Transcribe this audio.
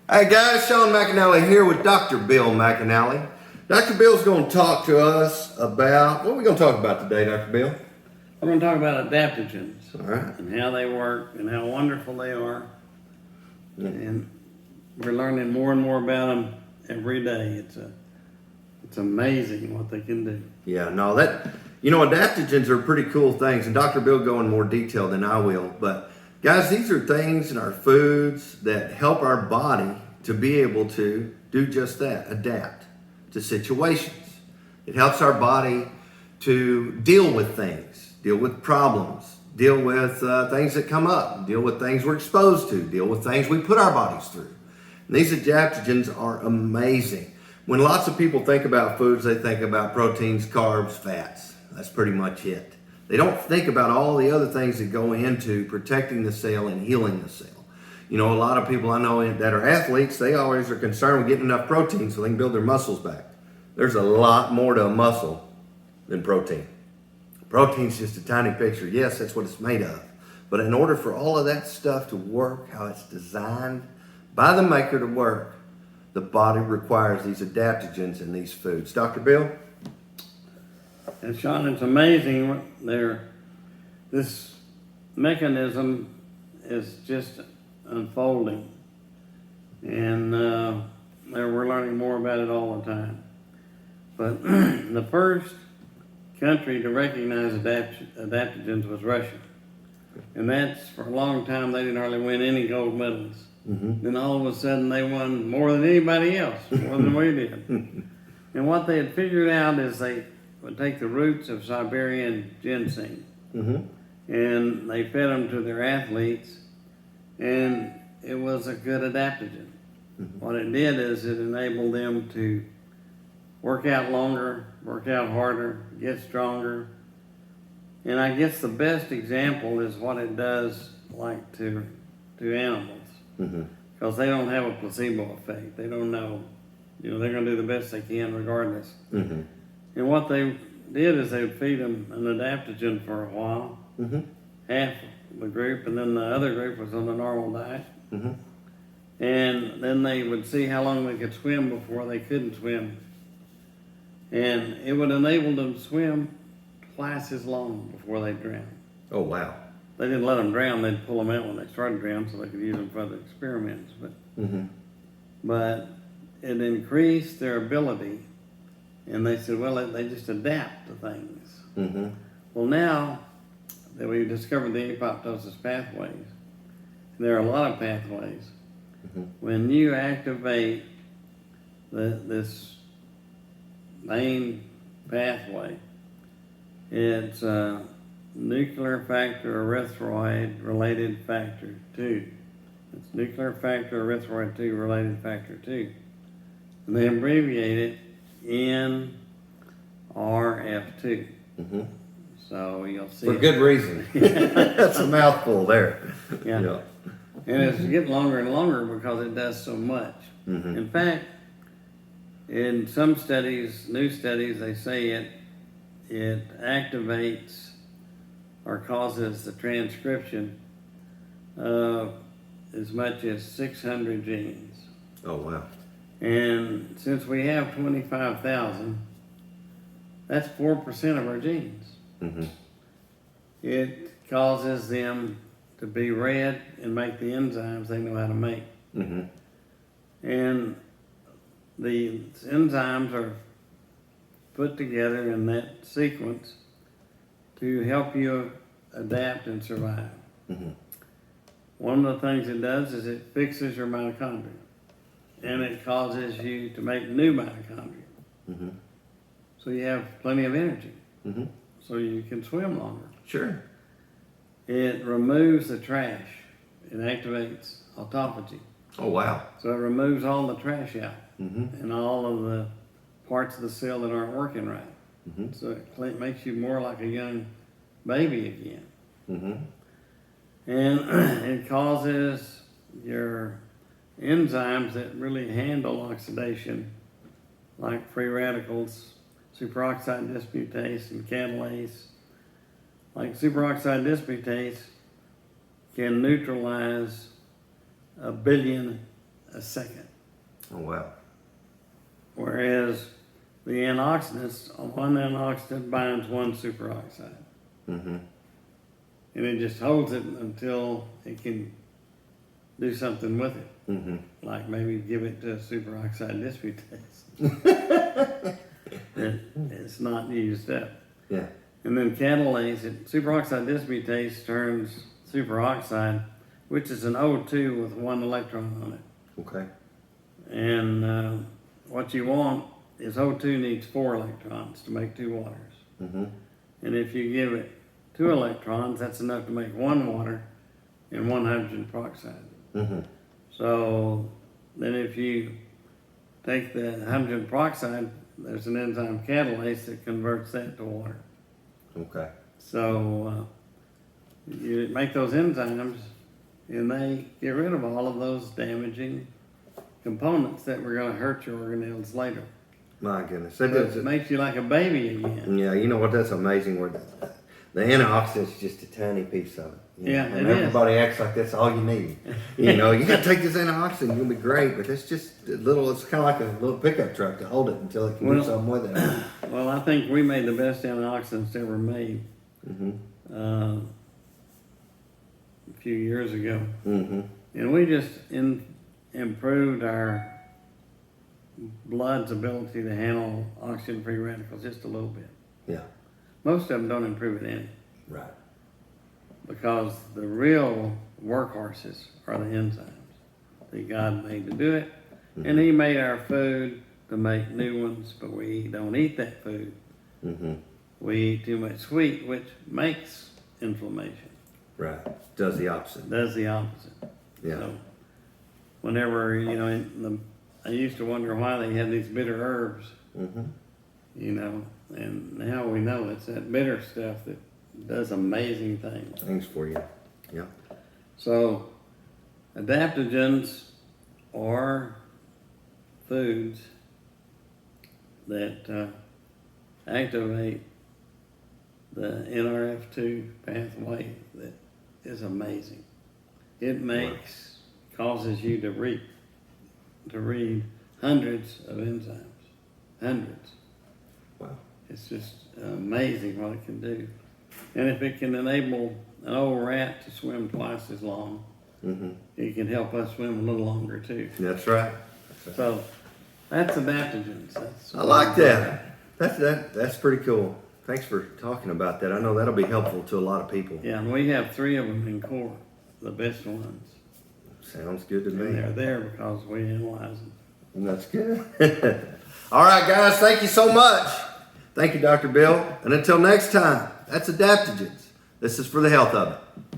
Hey guys, Sean McAnally here with Dr. Bill McAnally. Dr. Bill's going to talk to us about, what are we going to talk about today, Dr. Bill? I'm going to talk about adaptogens. All right. And how they work and how wonderful they are. Yeah. And we're learning more and more about them every day. It's amazing what they can do. Yeah, no, adaptogens are pretty cool things, and Dr. Bill will go in more detail than I will, but guys, these are things in our foods that help our body to be able to do just that, adapt to situations. It helps our body to deal with things, deal with problems, deal with things that come up, deal with things we're exposed to, deal with things we put our bodies through. And these adaptogens are amazing. When lots of people think about foods, they think about proteins, carbs, fats. That's pretty much it. They don't think about all the other things that go into protecting the cell and healing the cell. You know, a lot of people I know that are athletes, they always are concerned with getting enough protein so they can build their muscles back. There's a lot more to a muscle than protein. Protein's just a tiny picture. Yes, that's what it's made of. But in order for all of that stuff to work, how it's designed by the maker to work, the body requires these adaptogens in these foods. Dr. Bill? And Sean, it's amazing this mechanism is just unfolding. And we're learning more about it all the time. But the first country to recognize adaptogens was Russia. And that's, for a long time, they didn't hardly win any gold medals. Mm-hmm. Then all of a sudden they won more than anybody else, more than we did. And what they had figured out is they would take the roots of Siberian ginseng, Mm-hmm. and they fed them to their athletes, and it was a good adaptogen. Mm-hmm. What it did is it enabled them to work out longer, work out harder, get stronger. And I guess the best example is what it does like to animals. Mm-hmm. Because they don't have a placebo effect. They don't know, they're going to do the best they can regardless. Mm-hmm. And what they did is they would feed them an adaptogen for a while, Mm-hmm. half the group, and then the other group was on a normal diet. Mm-hmm. And then they would see how long they could swim before they couldn't swim. And it would enable them to swim twice as long before they drowned. Oh, wow. They didn't let them drown, they'd pull them out when they started drowning so they could use them for other experiments. Mm-hmm. But it increased their ability, and they said, well, they just adapt to things. Mm-hmm. Well, now that we've discovered the apoptosis pathways, and there are a lot of pathways, Mm-hmm. when you activate this main pathway, it's nuclear factor erythroid related factor 2. It's nuclear factor erythroid 2 related factor 2. And they abbreviate it NRF2. Mm-hmm. So you'll see. For good reason. That's a mouthful there. Yeah. And it's getting longer and longer because it does so much. Mm-hmm. In fact, in some studies, new studies, they say it activates or causes the transcription of as much as 600 genes. Oh, wow. And since we have 25,000, that's 4% of our genes. Mm-hmm. It causes them to be read and make the enzymes they know how to make. Mm-hmm. And the enzymes are put together in that sequence to help you adapt and survive. Mm-hmm. One of the things it does is it fixes your mitochondria, and it causes you to make new mitochondria. Mm-hmm. So you have plenty of energy, Mm-hmm. so you can swim longer. Sure. It removes the trash. It activates autophagy. Oh, wow. So it removes all the trash out Mm-hmm. and all of the parts of the cell that aren't working right. Mm-hmm. So it makes you more like a young baby again. Mm-hmm. And it causes your enzymes that really handle oxidation, like free radicals, superoxide dismutase and catalase. Like superoxide dismutase can neutralize 1 billion a second. Oh, wow. Whereas the antioxidants, one antioxidant binds one superoxide. Mm-hmm. And it just holds it until it can do something with it. Mm-hmm. Like maybe give it to a superoxide dismutase. It's not used up. Yeah. And then catalase, superoxide dismutase turns superoxide, which is an O2 with one electron on it. Okay. And what you want is O2 needs 4 electrons to make 2 waters. Mm-hmm. And if you give it 2 electrons, that's enough to make 1 water and 1 hydrogen peroxide. Mm-hmm. So then if you take the hydrogen peroxide, there's an enzyme catalase that converts that to water. Okay. So you make those enzymes and they get rid of all of those damaging components that were going to hurt your organelles later. My goodness. So That it makes you like a baby again. yeah, you know what? That's amazing. Where the antioxidant is just a tiny piece of it. You Yeah, know? it And is. everybody acts like that's all you need. You know, you got to take this antioxidant, you'll be great. But it's just a little. It's kind of like a little pickup truck to hold it until it can do Well- something with it. Well, I think we made the best antioxidants ever made Mm-hmm. a few years ago. Mm-hmm. And we just improved our blood's ability to handle oxygen-free radicals just a little bit. Yeah. Most of them don't improve it any Right. because the real workhorses are the enzymes that God made to do it. And He made our food to make new ones, but we don't eat that food. Mm-hmm. We eat too much sweet, which makes inflammation. Right. Does the opposite. Does the opposite. Yeah. So whenever, I used to wonder why they had these bitter herbs, Mm-hmm. And now we know it's that bitter stuff that does amazing things. Things for you. Yeah. So adaptogens are foods that activate the NRF2 pathway that is amazing. It causes you to read hundreds of enzymes. Hundreds. Wow. It's just amazing what it can do. And if it can enable an old rat to swim twice as long, Mm-hmm. it can help us swim a little longer too. That's right. So that's adaptogens. I like that. That's pretty cool. Thanks for talking about that. I know that'll be helpful to a lot of people. Yeah, and we have 3 of them in core, the best ones. Sounds good to And me. they're there because we analyze them. That's good. All right, guys. Thank you so much. Thank you, Dr. Bill. And until next time, that's Adaptogens. This is for the health of it.